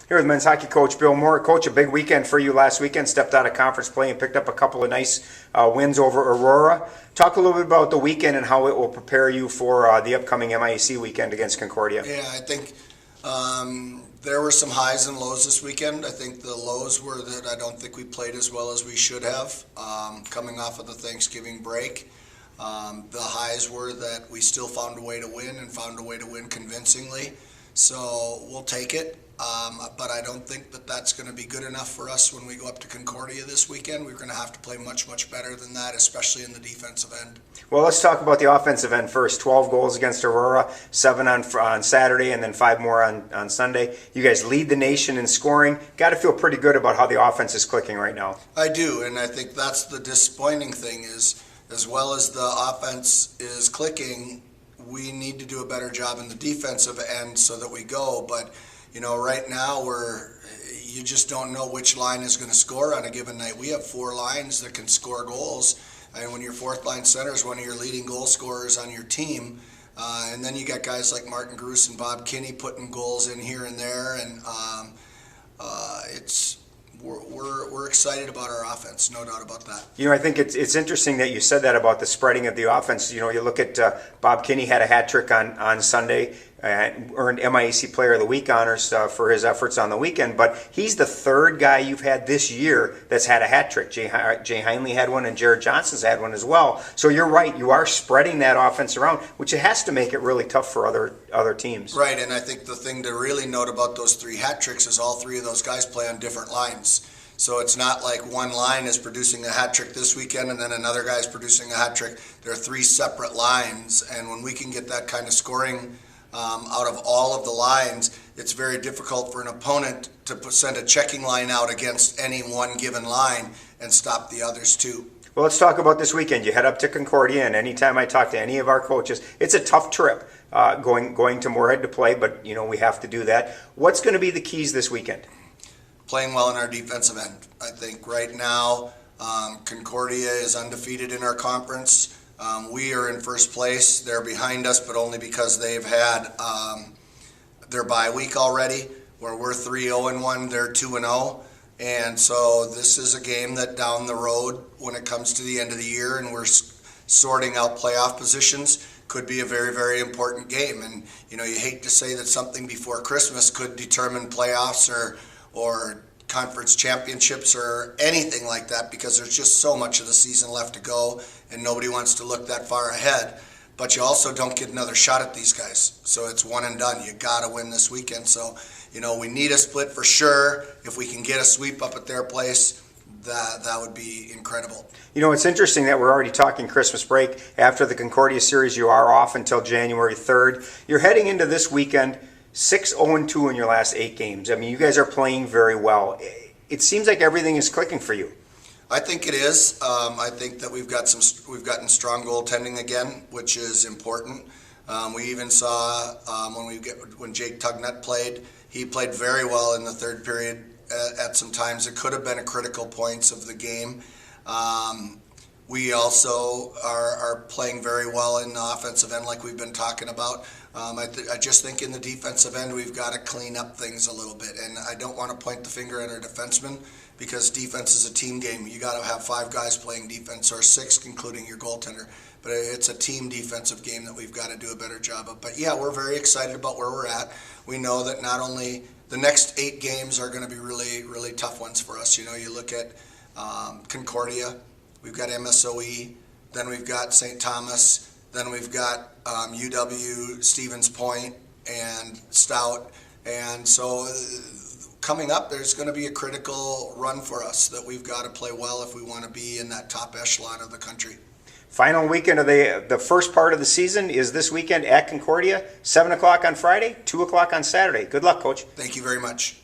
Here with men's hockey coach Bill Moore. Coach, a big weekend for you last weekend. Stepped out of conference play and picked up a couple of nice wins over Aurora. Talk a little bit about the weekend and how it will prepare you for the upcoming MIAC weekend against Concordia. Yeah, I think there were some highs and lows this weekend. I think the lows were that I don't think we played as well as we should have coming off of the Thanksgiving break. The highs were that we still found a way to win and found a way to win convincingly. So we'll take it. But I don't think that that's going to be good enough for us when we go up to Concordia this weekend. We're going to have to play much, much better than that, especially in the defensive end. Well, let's talk about the offensive end first. 12 goals against Aurora, 7 on Saturday, and then 5 more on Sunday. You guys lead the nation in scoring. Got to feel pretty good about how the offense is clicking right now. I do, and I think that's the disappointing thing is, as well as the offense is clicking, we need to do a better job in the defensive end so that we go. But you know, right now you just don't know which line is going to score on a given night. We have 4 lines that can score goals, and when your fourth line center is one of your leading goal scorers on your team, and then you got guys like Martin Gruss and Bob Kinney putting goals in here and there, and we're excited about our offense, no doubt about that. You know, I think it's interesting that you said that about the spreading of the offense. You know, you look at Bob Kinney had a hat trick on Sunday, earned MIAC Player of the Week honors for his efforts on the weekend, but he's the 3rd guy you've had this year that's had a hat trick. Jay Heinley had one and Jared Johnson's had one as well. So you're right, you are spreading that offense around, which it has to make it really tough for other teams. Right, and I think the thing to really note about those 3 hat tricks is all 3 of those guys play on different lines. So it's not like one line is producing a hat trick this weekend and then another guy is producing a hat trick. There are 3 separate lines, and when we can get that kind of scoring out of all of the lines, it's very difficult for an opponent to send a checking line out against any one given line and stop the others too. Well, let's talk about this weekend. You head up to Concordia, and anytime I talk to any of our coaches, it's a tough trip going to Moorhead to play, but you know we have to do that. What's going to be the keys this weekend? Playing well in our defensive end. I think right now Concordia is undefeated in our conference. We are in first place. They're behind us, but only because they've had their bye week already, where we're 3-0-1, they're 2-0. And so this is a game that down the road, when it comes to the end of the year and we're sorting out playoff positions, could be a very, very important game. And you know, you hate to say that something before Christmas could determine playoffs or conference championships or anything like that, because there's just so much of the season left to go and nobody wants to look that far ahead. But you also don't get another shot at these guys, so it's one and done. You got to win this weekend. So you know, we need a split for sure. If we can get a sweep up at their place, that would be incredible. You know, it's interesting that we're already talking Christmas break. After the Concordia series, you are off until January 3rd. You're heading into this weekend 6-0-2 in your last 8 games. I mean, you guys are playing very well. It seems like everything is clicking for you. I think it is. I think that we've gotten strong goaltending again, which is important. We even saw when Jake Tugnut played, he played very well in the 3rd period. At some times, it could have been a critical points of the game. We also are playing very well in the offensive end, like we've been talking about. I just think in the defensive end, we've got to clean up things a little bit. And I don't want to point the finger at our defensemen, because defense is a team game. You got to have 5 guys playing defense, or 6, including your goaltender. But it's a team defensive game that we've got to do a better job of. But yeah, we're very excited about where we're at. We know that not only the next 8 games are going to be really, really tough ones for us. You know, you look at Concordia, we've got MSOE, then we've got St. Thomas, then we've got UW, Stevens Point, and Stout. And so coming up, there's going to be a critical run for us that we've got to play well if we want to be in that top echelon of the country. Final weekend of the first part of the season is this weekend at Concordia, 7 o'clock on Friday, 2 o'clock on Saturday. Good luck, Coach. Thank you very much.